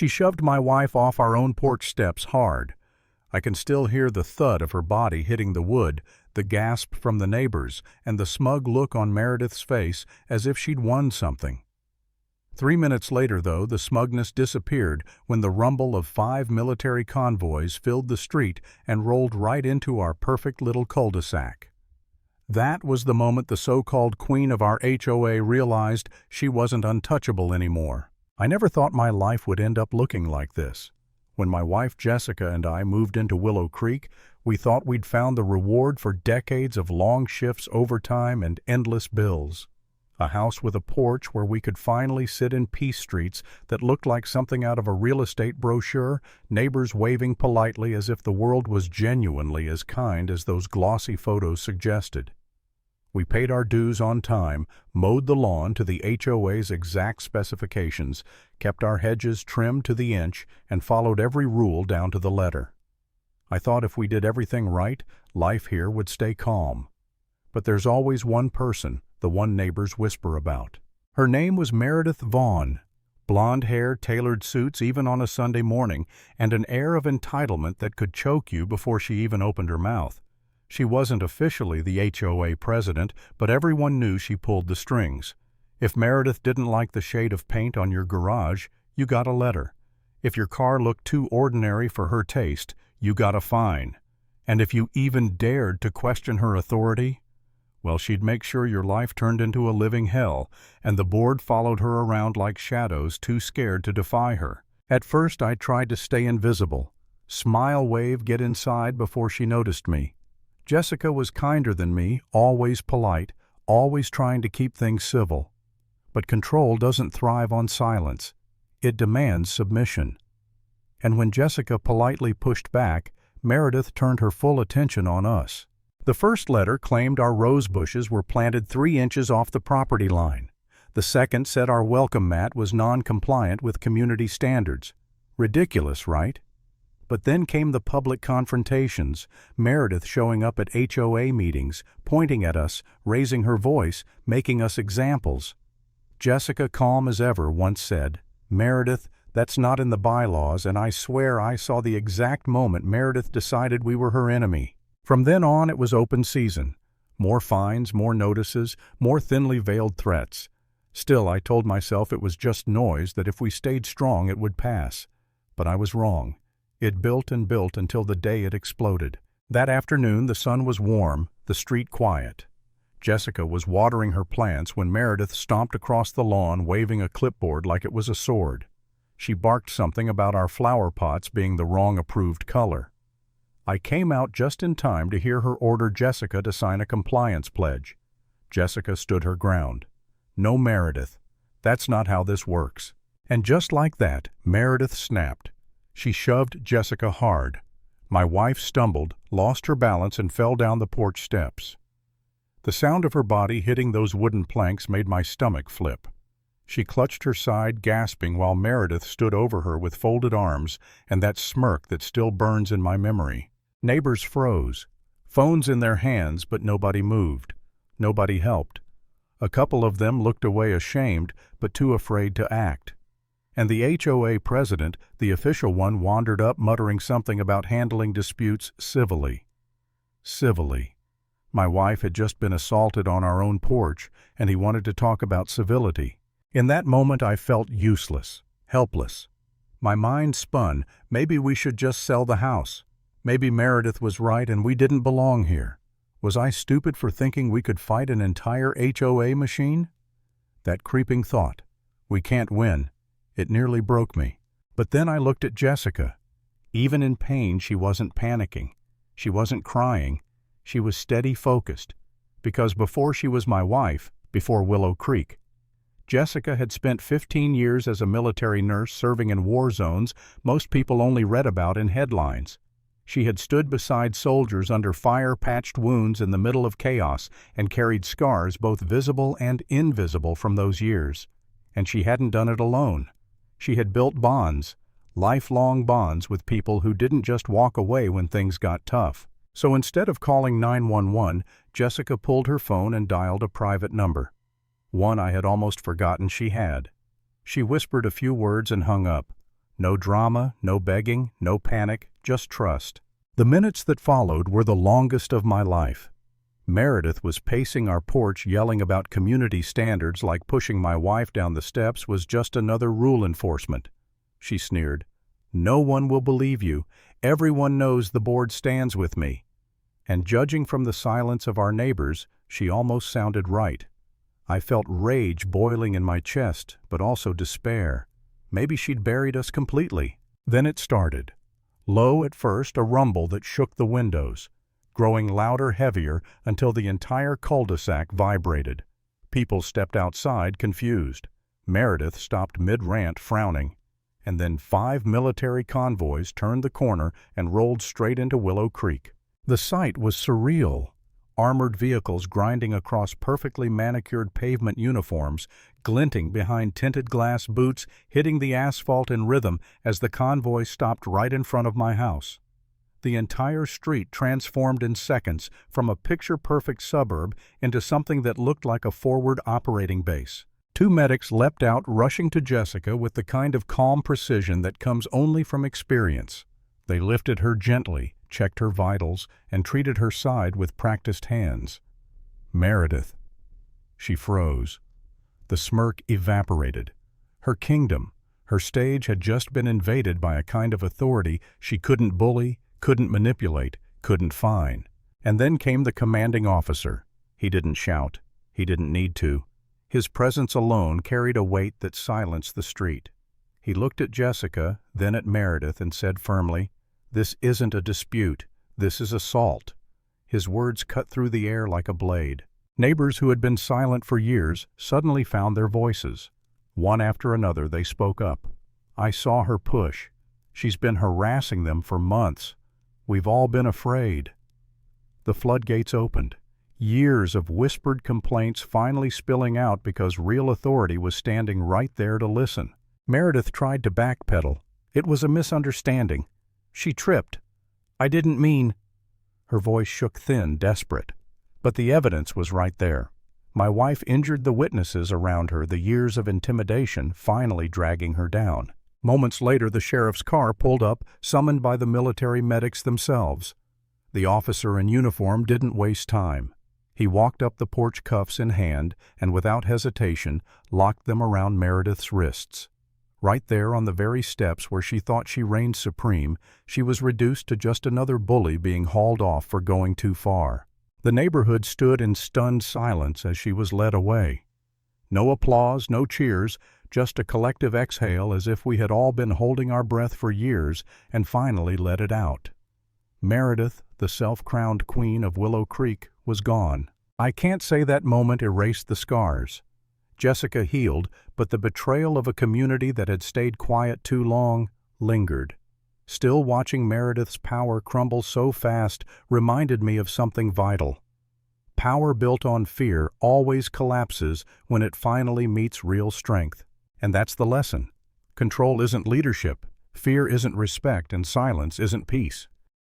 She shoved my wife off our own porch steps hard. I can still hear the thud of her body hitting the wood, the gasp from the neighbors, and the smug look on Meredith's face as if she'd won something. 3 minutes later, though, the smugness disappeared when the rumble of 5 military convoys filled the street and rolled right into our perfect little cul-de-sac. That was the moment the so-called queen of our HOA realized she wasn't untouchable anymore. I never thought my life would end up looking like this. When my wife Jessica and I moved into Willow Creek, we thought we'd found the reward for decades of long shifts, overtime, and endless bills. A house with a porch where we could finally sit in peace streets that looked like something out of a real estate brochure, neighbors waving politely as if the world was genuinely as kind as those glossy photos suggested. We paid our dues on time, mowed the lawn to the HOA's exact specifications, kept our hedges trimmed to the inch, and followed every rule down to the letter. I thought if we did everything right, life here would stay calm. But there's always one person the one neighbors whisper about. Her name was Meredith Vaughn. Blonde hair, tailored suits even on a Sunday morning, and an air of entitlement that could choke you before she even opened her mouth. She wasn't officially the HOA president, but everyone knew she pulled the strings. If Meredith didn't like the shade of paint on your garage, you got a letter. If your car looked too ordinary for her taste, you got a fine. And if you even dared to question her authority, well, she'd make sure your life turned into a living hell, and the board followed her around like shadows, too scared to defy her. At first, I tried to stay invisible. Smile, wave, get inside before she noticed me. Jessica was kinder than me, always polite, always trying to keep things civil. But control doesn't thrive on silence. It demands submission. And when Jessica politely pushed back, Meredith turned her full attention on us. The first letter claimed our rose bushes were planted 3 inches off the property line. The second said our welcome mat was non-compliant with community standards. Ridiculous, right? But then came the public confrontations, Meredith showing up at HOA meetings, pointing at us, raising her voice, making us examples. Jessica, calm as ever, once said, "Meredith, that's not in the bylaws," and I swear I saw the exact moment Meredith decided we were her enemy. From then on, it was open season. More fines, more notices, more thinly veiled threats. Still, I told myself it was just noise, that if we stayed strong it would pass. But I was wrong. It built and built until the day it exploded. That afternoon, the sun was warm, the street quiet. Jessica was watering her plants when Meredith stomped across the lawn waving a clipboard like it was a sword. She barked something about our flower pots being the wrong approved color. I came out just in time to hear her order Jessica to sign a compliance pledge. Jessica stood her ground. "No, Meredith. That's not how this works." And just like that, Meredith snapped. She shoved Jessica hard. My wife stumbled, lost her balance, and fell down the porch steps. The sound of her body hitting those wooden planks made my stomach flip. She clutched her side, gasping, while Meredith stood over her with folded arms and that smirk that still burns in my memory. Neighbors froze, phones in their hands, but nobody moved. Nobody helped. A couple of them looked away ashamed, but too afraid to act. And the HOA president, the official one, wandered up muttering something about handling disputes civilly. Civilly. My wife had just been assaulted on our own porch, and he wanted to talk about civility. In that moment I felt useless, helpless. My mind spun, maybe we should just sell the house. Maybe Meredith was right and we didn't belong here. Was I stupid for thinking we could fight an entire HOA machine? That creeping thought, we can't win, it nearly broke me. But then I looked at Jessica. Even in pain, she wasn't panicking. She wasn't crying. She was steady, focused. Because before she was my wife, before Willow Creek, Jessica had spent 15 years as a military nurse serving in war zones most people only read about in headlines. She had stood beside soldiers under fire-patched wounds in the middle of chaos and carried scars both visible and invisible from those years. And she hadn't done it alone. She had built bonds, lifelong bonds with people who didn't just walk away when things got tough. So instead of calling 911, Jessica pulled her phone and dialed a private number. One I had almost forgotten she had. She whispered a few words and hung up. No drama, no begging, no panic, just trust. The minutes that followed were the longest of my life. Meredith was pacing our porch yelling about community standards like pushing my wife down the steps was just another rule enforcement. She sneered. "No one will believe you. Everyone knows the board stands with me." And judging from the silence of our neighbors, she almost sounded right. I felt rage boiling in my chest, but also despair. Maybe she'd buried us completely. Then it started. Low at first, a rumble that shook the windows, growing louder, heavier, until the entire cul-de-sac vibrated. People stepped outside, confused. Meredith stopped mid-rant, frowning. And then 5 military convoys turned the corner and rolled straight into Willow Creek. The sight was surreal. Armored vehicles grinding across perfectly manicured pavement uniforms, glinting behind tinted glass boots, hitting the asphalt in rhythm as the convoy stopped right in front of my house. The entire street transformed in seconds from a picture-perfect suburb into something that looked like a forward operating base. 2 medics leapt out, rushing to Jessica with the kind of calm precision that comes only from experience. They lifted her gently, checked her vitals, and treated her side with practiced hands. Meredith. She froze. The smirk evaporated. Her kingdom, her stage had just been invaded by a kind of authority she couldn't bully, couldn't manipulate, couldn't fine. And then came the commanding officer. He didn't shout. He didn't need to. His presence alone carried a weight that silenced the street. He looked at Jessica, then at Meredith, and said firmly, "This isn't a dispute. This is assault." His words cut through the air like a blade. Neighbors who had been silent for years suddenly found their voices. One after another they spoke up. "I saw her push. She's been harassing them for months. We've all been afraid." The floodgates opened. Years of whispered complaints finally spilling out because real authority was standing right there to listen. Meredith tried to backpedal. It was a misunderstanding. She tripped. "I didn't mean—" Her voice shook thin, desperate. But the evidence was right there. My wife injured the witnesses around her, the years of intimidation finally dragging her down. Moments later, the sheriff's car pulled up, summoned by the military medics themselves. The officer in uniform didn't waste time. He walked up the porch, cuffs in hand, and without hesitation locked them around Meredith's wrists. Right there on the very steps where she thought she reigned supreme, she was reduced to just another bully being hauled off for going too far. The neighborhood stood in stunned silence as she was led away. No applause, no cheers, just a collective exhale as if we had all been holding our breath for years and finally let it out. Meredith, the self-crowned queen of Willow Creek, was gone. I can't say that moment erased the scars. Jessica healed, but the betrayal of a community that had stayed quiet too long lingered. Still, watching Meredith's power crumble so fast reminded me of something vital. Power built on fear always collapses when it finally meets real strength. And that's the lesson. Control isn't leadership, fear isn't respect, and silence isn't peace.